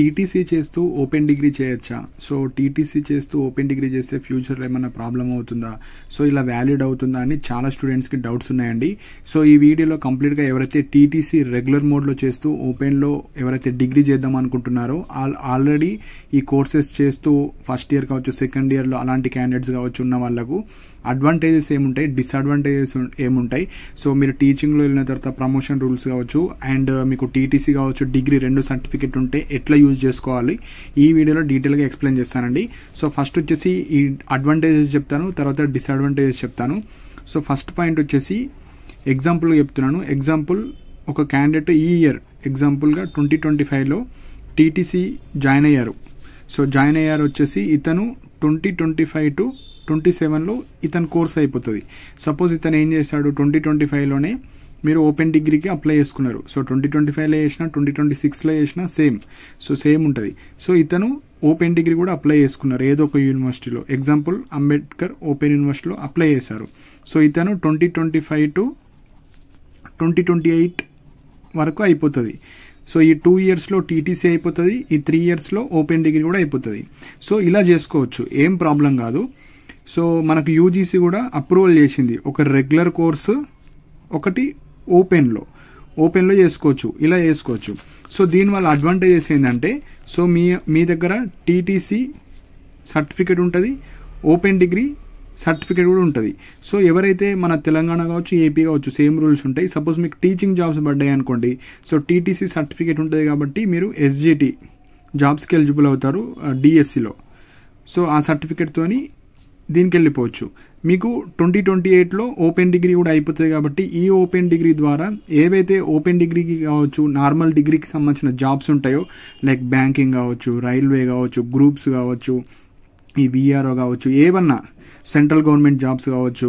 TTC చేస్తూ open degree చేయొచ్చా? So TTC చేస్తూ ఓపెన్ డిగ్రీ చేస్తే ఫ్యూచర్లో ఏమైనా ప్రాబ్లం అవుతుందా? సో ఇలా వ్యాలిడ్ అవుతుందా అని చాలా స్టూడెంట్స్కి డౌట్స్ ఉన్నాయండి. సో ఈ వీడియోలో కంప్లీట్గా ఎవరైతే టీటీసీ రెగ్యులర్ మోడ్లో చేస్తూ ఓపెన్లో ఎవరైతే డిగ్రీ చేద్దాం అనుకుంటున్నారో ఆల్రెడీ ఈ కోర్సెస్ చేస్తూ ఫస్ట్ ఇయర్ కావచ్చు, సెకండ్ ఇయర్లో అలాంటి క్యాండిడేట్స్ కావచ్చు ఉన్న వాళ్ళకు అడ్వాంటేజెస్ ఏముంటాయి, డిసడ్వాంటేజెస్ ఏముంటాయి, సో మీరు టీచింగ్లో వెళ్ళిన తర్వాత ప్రమోషన్ రూల్స్ కావచ్చు అండ్ మీకు టీటీసీ కావచ్చు డిగ్రీ 2 సర్టిఫికెట్ ఉంటే ఎట్లా యూజ్ చేసుకోవాలి ఈ వీడియోలో డీటెయిల్గా ఎక్స్ప్లెయిన్ చేస్తానండి. సో ఫస్ట్ వచ్చేసి ఈ అడ్వాంటేజెస్ చెప్తాను, తర్వాత డిసడ్వాంటేజెస్ చెప్తాను. సో ఫస్ట్ పాయింట్ వచ్చేసి ఎగ్జాంపుల్గా చెప్తున్నాను. ఎగ్జాంపుల్ ఒక క్యాండిడేట్ ఈ ఇయర్ ఎగ్జాంపుల్గా 2025లో టీటీసీ జాయిన్ అయ్యారు. సో జాయిన్ అయ్యారు వచ్చేసి ఇతను 2025 to 27లో ఇతను కోర్స్ అయిపోతుంది. సపోజ్ ఇతను ఏం చేశాడు, 2025లోనే మీరు ఓపెన్ డిగ్రీకి అప్లై చేసుకున్నారు. సో 2025లో చేసినా 2026లో చేసినా సేమ్ ఉంటుంది. సో ఇతను ఓపెన్ డిగ్రీ కూడా అప్లై చేసుకున్నారు ఏదో ఒక యూనివర్సిటీలో. ఎగ్జాంపుల్ అంబేద్కర్ ఓపెన్ యూనివర్సిటీలో అప్లై చేశారు. సో ఇతను 2025 to 2028 వరకు అయిపోతుంది. సో ఈ 2 ఇయర్స్లో టీటీసీ అయిపోతుంది, ఈ 3 ఇయర్స్లో ఓపెన్ డిగ్రీ కూడా అయిపోతుంది. సో ఇలా చేసుకోవచ్చు, ఏం ప్రాబ్లం కాదు. సో మనకు యూజీసీ కూడా అప్రూవల్ చేసింది ఒక రెగ్యులర్ కోర్సు, ఒకటి ఓపెన్లో చేసుకోవచ్చు, ఇలా చేసుకోవచ్చు. సో దీనివల్ల అడ్వాంటేజెస్ ఏంటంటే, సో మీ దగ్గర టీటీసీ సర్టిఫికేట్ ఉంటుంది, ఓపెన్ డిగ్రీ సర్టిఫికేట్ కూడా ఉంటుంది. సో ఎవరైతే మన తెలంగాణ కావచ్చు, ఏపీ కావచ్చు సేమ్ రూల్స్ ఉంటాయి. సపోజ్ మీకు టీచింగ్ జాబ్స్ పడ్డాయి అనుకోండి, సో టీటీసీ సర్టిఫికేట్ ఉంటుంది కాబట్టి మీరు ఎస్జిటి జాబ్స్కి ఎలిజిబుల్ అవుతారు డిఎస్సిలో. సో ఆ సర్టిఫికేట్తోని దీనికి వెళ్ళిపోవచ్చు. మీకు 2028లో ఓపెన్ డిగ్రీ కూడా అయిపోతుంది కాబట్టి ఈ ఓపెన్ డిగ్రీ ద్వారా ఏవైతే ఓపెన్ డిగ్రీకి కావచ్చు, నార్మల్ డిగ్రీకి సంబంధించిన జాబ్స్ ఉంటాయో లైక్ బ్యాంకింగ్ కావచ్చు, రైల్వే కావచ్చు, గ్రూప్స్ కావచ్చు, ఈ విఆర్ఓ కావచ్చు, ఏవన్నా సెంట్రల్ గవర్నమెంట్ జాబ్స్ కావచ్చు,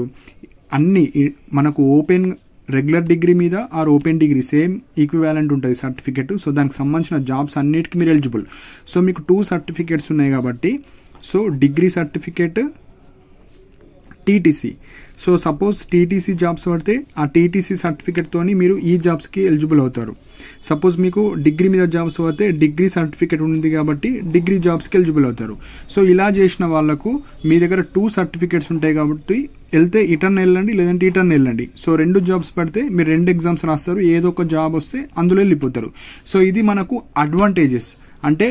అన్నీ మనకు ఓపెన్ రెగ్యులర్ డిగ్రీ మీద or open degree same equivalent ఉంటుంది సర్టిఫికేట్. సో దానికి సంబంధించిన జాబ్స్ అన్నిటికీ మీరు ఎలిజిబుల్. సో మీకు 2 సర్టిఫికేట్స్ ఉన్నాయి కాబట్టి, so degree certificate, TTC. So suppose TTC jobs పడితే ఆ టీటీసీ సర్టిఫికేట్తోని మీరు ఈ జాబ్స్కి ఎలిజిబుల్ అవుతారు. సపోజ్ మీకు డిగ్రీ మీద జాబ్స్ పడితే డిగ్రీ సర్టిఫికేట్ ఉంది కాబట్టి డిగ్రీ జాబ్స్కి ఎలిజిబుల్ అవుతారు. సో ఇలా చేసిన వాళ్ళకు మీ దగ్గర 2 సర్టిఫికేట్స్ ఉంటాయి కాబట్టి వెళ్తే ఇటర్న్ వెళ్ళండి, లేదంటే ఇటర్న్ వెళ్ళండి. సో 2 జాబ్స్ పడితే మీరు 2 ఎగ్జామ్స్ రాస్తారు, ఏదో ఒక జాబ్ వస్తే అందులో వెళ్ళిపోతారు. సో ఇది మనకు అడ్వాంటేజెస్. అంటే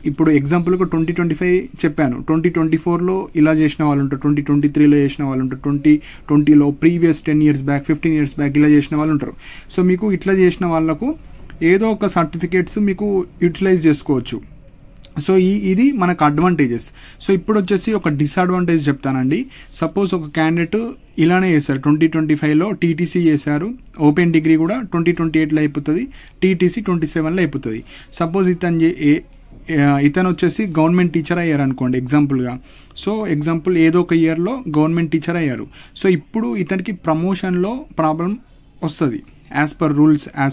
ఇప్పుడు ఎగ్జాంపుల్గా 2025 చెప్పాను, 2024లో ఇలా చేసిన వాళ్ళు ఉంటారు, 2023లో చేసిన వాళ్ళు ఉంటారు, 2020లో previous 10 years back, 15 years back ఇలా చేసిన వాళ్ళు ఉంటారు. సో మీకు ఇట్లా చేసిన వాళ్ళకు ఏదో ఒక సర్టిఫికేట్స్ మీకు యూటిలైజ్ చేసుకోవచ్చు. సో ఇది మనకు అడ్వాంటేజెస్. సో ఇప్పుడు వచ్చేసి ఒక డిసడ్వాంటేజ్ చెప్తానండి. సపోజ్ ఒక క్యాండిడేట్ ఇలానే చేశారు, 2025లో టీటీసీ చేశారు, ఓపెన్ డిగ్రీ కూడా 2028లో అయిపోతుంది, టీటీసీ 27లో అయిపోతుంది. సపోజ్ ఇతను వచ్చేసి గవర్నమెంట్ టీచర్ అయ్యారు అనుకోండి ఎగ్జాంపుల్గా. సో ఎగ్జాంపుల్ ఏదో ఒక ఇయర్లో గవర్నమెంట్ టీచర్ అయ్యారు. సో ఇప్పుడు ఇతనికి ప్రమోషన్లో ప్రాబ్లం వస్తుంది యాజ్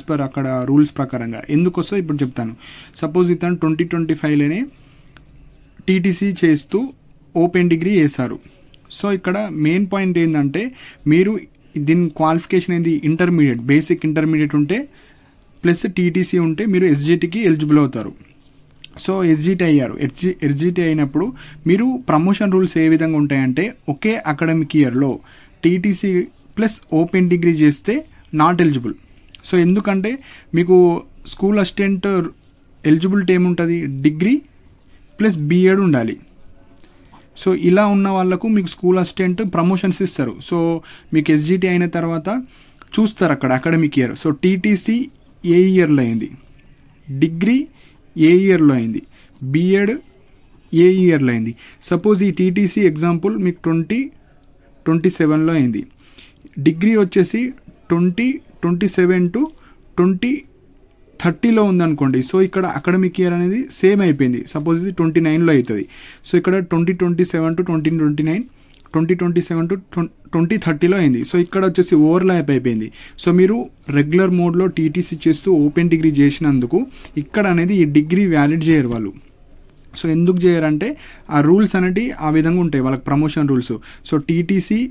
పర్ అక్కడ రూల్స్ ప్రకారంగా. ఎందుకు వస్తుంది ఇప్పుడు చెప్తాను. సపోజ్ ఇతను 2025లోనే టీటీసీ చేస్తూ ఓపెన్ డిగ్రీ చేశారు. సో ఇక్కడ మెయిన్ పాయింట్ ఏంటంటే, మీరు దీని క్వాలిఫికేషన్ ఏంది, ఇంటర్మీడియట్, బేసిక్ ఇంటర్మీడియట్ ఉంటే ప్లస్ టీటీసీ ఉంటే మీరు ఎస్జిటికి ఎలిజిబుల్ అవుతారు. సో ఎస్జిటి అయ్యారు. ఎస్జిటి అయినప్పుడు మీరు ప్రమోషన్ రూల్స్ ఏ విధంగా ఉంటాయంటే, ఒకే అకాడమిక్ ఇయర్లో టీటీసీ ప్లస్ ఓపెన్ డిగ్రీ చేస్తే నాట్ ఎలిజిబుల్. సో ఎందుకంటే మీకు స్కూల్ అసిస్టెంట్ ఎలిజిబిలిటీ ఏముంటుంది, డిగ్రీ ప్లస్ బిఎడ్ ఉండాలి. సో ఇలా ఉన్న వాళ్ళకు మీకు స్కూల్ అసిస్టెంట్ ప్రమోషన్స్ ఇస్తారు. సో మీకు ఎస్జిటి అయిన తర్వాత చూస్తారు అక్కడ అకాడమిక్ ఇయర్. సో టీటీసీ ఏ ఇయర్లో అయింది, డిగ్రీ ఏ ఇయర్లో అయింది, బిఎడ్ ఏ ఇయర్లో అయింది. సపోజ్ ఈ టీటీసీ ఎగ్జాంపుల్ మీకు 2027లో అయింది, డిగ్రీ వచ్చేసి 2027 to 2030లో ఉందనుకోండి. సో ఇక్కడ అకాడమిక్ ఇయర్ అనేది సేమ్ అయిపోయింది. సపోజ్ ఇది 29లో అవుతుంది. సో ఇక్కడ 2027 to 2029, 2027 to 2030లో అయింది. సో ఇక్కడ వచ్చేసి ఓవర్లాప్ అయిపోయింది. సో మీరు రెగ్యులర్ మోడ్లో టీటీసీ చేస్తూ ఓపెన్ డిగ్రీ చేసినందుకు ఇక్కడ అనేది ఈ డిగ్రీ వ్యాలిడ్ చేయరు వాళ్ళు. సో ఎందుకు చేయరంటే ఆ రూల్స్ అనేవి ఆ విధంగా ఉంటాయి వాళ్ళకి, ప్రమోషన్ రూల్స్. సో టీటీసీ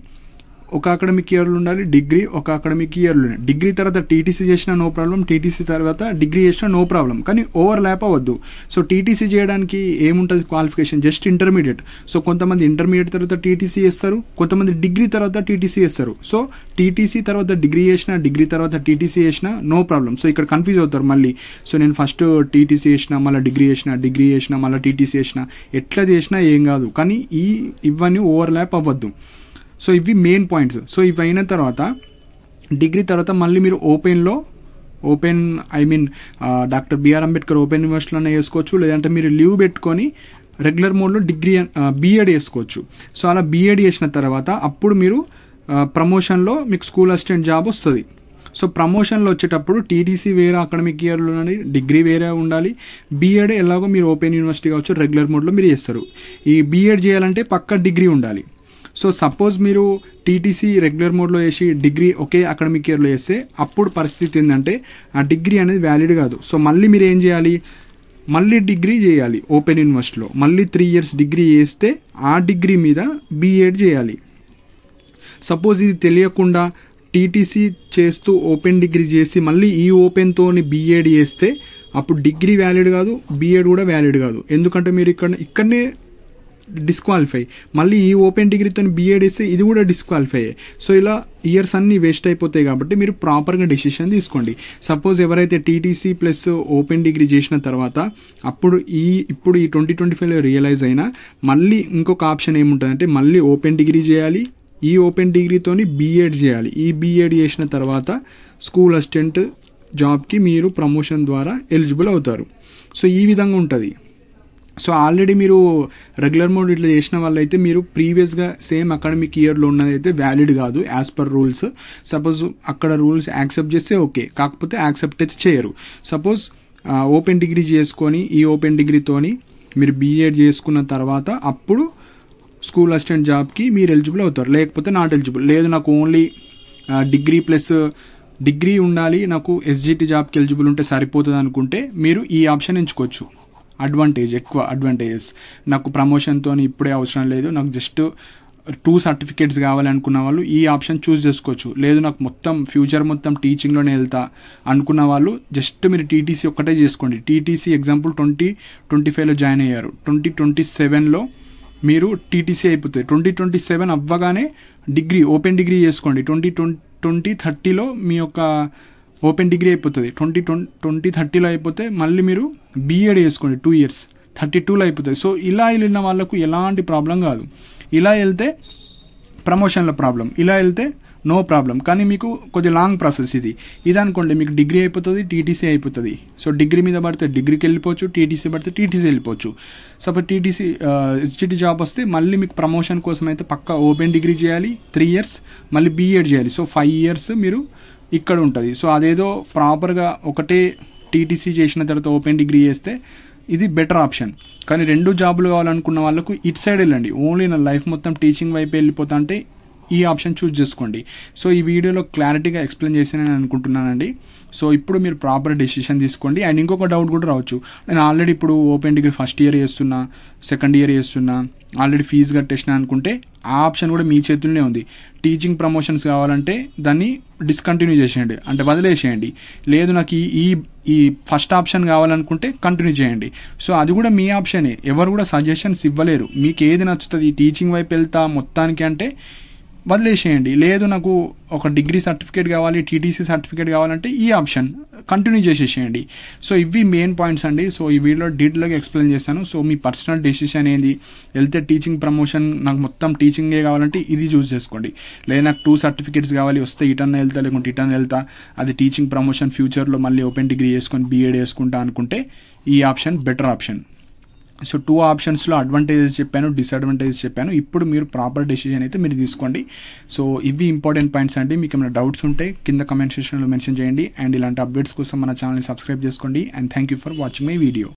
ఒక అకాడమిక్ ఇయర్లో ఉండాలి, డిగ్రీ ఒక అకాడమిక్ ఇయర్లో ఉండాలి. డిగ్రీ తర్వాత టీటీసీ చేసినా నో ప్రాబ్లం, టీటీసీ తర్వాత డిగ్రీ చేసినా నో ప్రాబ్లం, కానీ ఓవర్ ల్యాప్ అవ్వద్దు. సో టీటీసీ చేయడానికి ఏముంటుంది క్వాలిఫికేషన్, జస్ట్ ఇంటర్మీడియట్. సో కొంతమంది ఇంటర్మీడియట్ తర్వాత టీటీసీ చేస్తారు, కొంతమంది డిగ్రీ తర్వాత టీటీసీ చేస్తారు. సో టీటీసీ తర్వాత డిగ్రీ చేసినా, డిగ్రీ తర్వాత టీటీసీ చేసినా నో ప్రాబ్లం. సో ఇక్కడ కన్ఫ్యూజ్ అవుతారు మళ్ళీ. సో నేను ఫస్ట్ టీటీసీ చేసినా, మళ్ళీ డిగ్రీ చేసినా, మళ్ళీ టీటీసీ చేసినా, ఎట్లా చేసినా ఏం కాదు, కానీ ఇవన్నీ ఓవర్ ల్యాప్ అవ్వద్దు. సో ఇవి మెయిన్ పాయింట్స్. సో ఇవి అయిన తర్వాత డిగ్రీ తర్వాత మళ్ళీ మీరు open doctor BR Ambedkar open యూనివర్సిటీలోనే చేసుకోవచ్చు, లేదంటే మీరు లీవ్ పెట్టుకొని రెగ్యులర్ మోడ్లో డిగ్రీ బీఎడ్ చేసుకోవచ్చు. సో అలా బీఎడ్ చేసిన తర్వాత అప్పుడు మీరు ప్రమోషన్లో మీకు స్కూల్ అసిస్టెంట్ జాబ్ వస్తుంది. సో ప్రమోషన్లో వచ్చేటప్పుడు టీటీసీ వేరే అకాడమిక్ ఇయర్లో ఉండాలి, డిగ్రీ వేరే ఉండాలి, బీఎడ్ ఎలాగో మీరు ఓపెన్ యూనివర్సిటీ కావచ్చు రెగ్యులర్ మోడ్లో మీరు చేస్తారు. ఈ బీఎడ్ చేయాలంటే పక్కా డిగ్రీ ఉండాలి. సో సపోజ్ మీరు టీటీసీ రెగ్యులర్ మోడ్లో చేసి డిగ్రీ ఒకే అకాడమిక్ ఇయర్లో చేస్తే అప్పుడు పరిస్థితి ఏంటంటే ఆ డిగ్రీ అనేది వ్యాలిడ్ కాదు. సో మళ్ళీ మీరు ఏం చేయాలి, మళ్ళీ డిగ్రీ చేయాలి ఓపెన్ యూనివర్సిటీలో, మళ్ళీ 3 years డిగ్రీ చేస్తే ఆ డిగ్రీ మీద బీఎడ్ చేయాలి. సపోజ్ ఇది తెలియకుండా టీటీసీ చేస్తూ ఓపెన్ డిగ్రీ చేసి మళ్ళీ ఈ ఓపెన్తోని బీఎడ్ చేస్తే అప్పుడు డిగ్రీ వ్యాలిడ్ కాదు, బీఎడ్ కూడా వ్యాలిడ్ కాదు. ఎందుకంటే మీరు ఇక్కడనే డిస్క్వాలిఫై, మళ్ళీ ఈ ఓపెన్ డిగ్రీతో బీఎడ్ ఇస్తే ఇది కూడా డిస్క్వాలిఫై. సో ఇలా ఇయర్స్ అన్ని వేస్ట్ అయిపోతాయి. కాబట్టి మీరు ప్రాపర్గా డెసిషన్ తీసుకోండి. సపోజ్ ఎవరైతే టీటీసీ ప్లస్ ఓపెన్ డిగ్రీ చేసిన తర్వాత ఇప్పుడు ఈ 2025లో రియలైజ్ అయినా మళ్ళీ ఇంకొక ఆప్షన్ ఏముంటుందంటే మళ్ళీ ఓపెన్ డిగ్రీ చేయాలి, ఈ ఓపెన్ డిగ్రీతోని బీఎడ్ చేయాలి. ఈ బీఎడ్ చేసిన తర్వాత స్కూల్ అసిస్టెంట్ జాబ్కి మీరు ప్రమోషన్ ద్వారా ఎలిజిబుల్ అవుతారు. సో ఈ విధంగా ఉంటుంది. సో ఆల్రెడీ మీరు రెగ్యులర్ మోడ్ ఇట్లా చేసిన వాళ్ళైతే మీరు ప్రీవియస్గా సేమ్ అకాడమిక్ ఇయర్లో ఉన్నదైతే వ్యాలిడ్ కాదు యాజ్ పర్ రూల్స్. సపోజ్ అక్కడ రూల్స్ యాక్సెప్ట్ చేస్తే ఓకే, కాకపోతే యాక్సెప్ట్ అయితే చేయరు. సపోజ్ ఓపెన్ డిగ్రీ చేసుకొని ఈ ఓపెన్ డిగ్రీతోని మీరు బీఎడ్ చేసుకున్న తర్వాత అప్పుడు స్కూల్ అసిస్టెంట్ జాబ్కి మీరు ఎలిజిబుల్ అవుతారు, లేకపోతే నాట్ ఎలిజిబుల్. లేదు నాకు ఓన్లీ డిగ్రీ ప్లస్ డిగ్రీ ఉండాలి, నాకు ఎస్జిటి జాబ్కి ఎలిజిబుల్ ఉంటే సరిపోతుంది అనుకుంటే మీరు ఈ ఆప్షన్ ఎంచుకోవచ్చు. ఎక్కువ అడ్వాంటేజెస్, నాకు ప్రమోషన్తో ఇప్పుడే అవసరం లేదు, నాకు జస్ట్ 2 certificates కావాలనుకున్న వాళ్ళు ఈ ఆప్షన్ చూస్ చేసుకోవచ్చు. లేదు నాకు ఫ్యూచర్ మొత్తం టీచింగ్లోనే వెళ్తా అనుకున్న వాళ్ళు జస్ట్ మీరు టీటీసీ ఒక్కటే చేసుకోండి. టీటీసీ ఎగ్జాంపుల్ 2025లో జాయిన్ అయ్యారు, 2027లో మీరు టీటీసీ అయిపోతుంది. 2027 అవ్వగానే డిగ్రీ ఓపెన్ డిగ్రీ చేసుకోండి. 2030లో మీ యొక్క ఓపెన్ డిగ్రీ అయిపోతుంది. 2030లో అయిపోతే మళ్ళీ మీరు బీఎడ్ చేసుకోండి 2 years, 32లో అయిపోతుంది. సో ఇలా వెళ్ళిన వాళ్ళకు ఎలాంటి ప్రాబ్లం కాదు. ఇలా వెళ్తే ప్రమోషన్లో ప్రాబ్లం, ఇలా వెళ్తే నో ప్రాబ్లం. కానీ మీకు కొద్ది లాంగ్ ప్రాసెస్ ఇది అనుకోండి, మీకు డిగ్రీ అయిపోతుంది, టీటీసీ అయిపోతుంది. సో డిగ్రీ మీద పడితే డిగ్రీకి వెళ్ళిపోవచ్చు, టీటీసీ పడితే టీటీసీ వెళ్ళిపోవచ్చు. సపోజ్ టీటీసీ ఎస్జిటి జాబ్ వస్తే మళ్ళీ మీకు ప్రమోషన్ కోసం అయితే పక్కా ఓపెన్ డిగ్రీ చేయాలి 3 years, మళ్ళీ బీఎడ్ చేయాలి. సో 5 years మీరు ఇక్కడ ఉంటుంది. సో అదేదో ప్రాపర్గా ఒకటే టీటీసీ చేసిన తర్వాత ఓపెన్ డిగ్రీ చేస్తే ఇది బెటర్ ఆప్షన్. కానీ 2 జాబులు కావాలనుకున్న వాళ్ళకు ఇటు సైడ్ వెళ్ళండి. ఓన్లీ నా లైఫ్ మొత్తం టీచింగ్ వైపు వెళ్ళిపోతా అంటే ఈ ఆప్షన్ చూస్ చేసుకోండి. సో ఈ వీడియోలో క్లారిటీగా ఎక్స్ప్లెయిన్ చేశానని అనుకుంటున్నానండి. సో ఇప్పుడు మీరు ప్రాపర్ డెసిషన్ తీసుకోండి. అండ్ ఇంకొక డౌట్ కూడా రావచ్చు, నేను ఆల్రెడీ ఇప్పుడు ఓపెన్ డిగ్రీ ఫస్ట్ ఇయర్ చేస్తున్నా, సెకండ్ ఇయర్ చేస్తున్నా, ఆల్రెడీ ఫీజు కట్టేసిన అనుకుంటే ఆ ఆప్షన్ కూడా మీ చేతుల్లోనే ఉంది. టీచింగ్ ప్రమోషన్స్ కావాలంటే దాన్ని డిస్కంటిన్యూ చేసేయండి, అంటే వదిలేసేయండి. లేదు నాకు ఈ ఫస్ట్ ఆప్షన్ కావాలనుకుంటే కంటిన్యూ చేయండి. సో అది కూడా మీ ఆప్షనే, ఎవరు కూడా సజెషన్స్ ఇవ్వలేరు. మీకు ఏది నచ్చుతుంది, టీచింగ్ వైపు వెళ్తా మొత్తానికి అంటే వదిలేసేయండి. లేదు నాకు ఒక డిగ్రీ సర్టిఫికేట్ కావాలి, టీటీసీ సర్టిఫికేట్ కావాలంటే ఈ ఆప్షన్ కంటిన్యూ చేసేసేయండి. సో ఇవి మెయిన్ పాయింట్స్ అండి. సో ఈ వీడియోలో డీటెయిల్గా ఎక్స్ప్లెయిన్ చేశాను. సో మీ పర్సనల్ డెసిషన్ ఏంది, వెళ్తే టీచింగ్ ప్రమోషన్ నాకు మొత్తం టీచింగే కావాలంటే ఇది చూస్ చేసుకోండి. లేదా నాకు 2 certificates కావాలి, వస్తే ఇటన్నా వెళ్తా, లేకుంటే ఇటన్నా వెళ్తా, అది టీచింగ్ ప్రమోషన్ ఫ్యూచర్లో మళ్ళీ ఓపెన్ డిగ్రీ చేసుకొని బీఎడ్ చేసుకుంటా అనుకుంటే ఈ ఆప్షన్ బెటర్ ఆప్షన్. సో 2 ఆప్షన్స్లో అడ్వాంటేజెస్ చెప్పాను, డిసడ్వాంటేజెస్ చెప్పాను. ఇప్పుడు మీరు ప్రాపర్ డెసిషన్ అయితే మీరు తీసుకోండి. సో ఇవి ఇంపార్టెంట్ పాయింట్స్ అండి. మీకు ఏమైనా డౌట్స్ ఉంటే కింద కమెంట్ సెక్షన్లో మెన్షన్ చేయండి. అండ్ ఇలాంటి అప్డేట్స్ కోసం మన ఛానల్ని సబ్స్క్రైబ్ చేసుకోండి. And thank you for watching my video.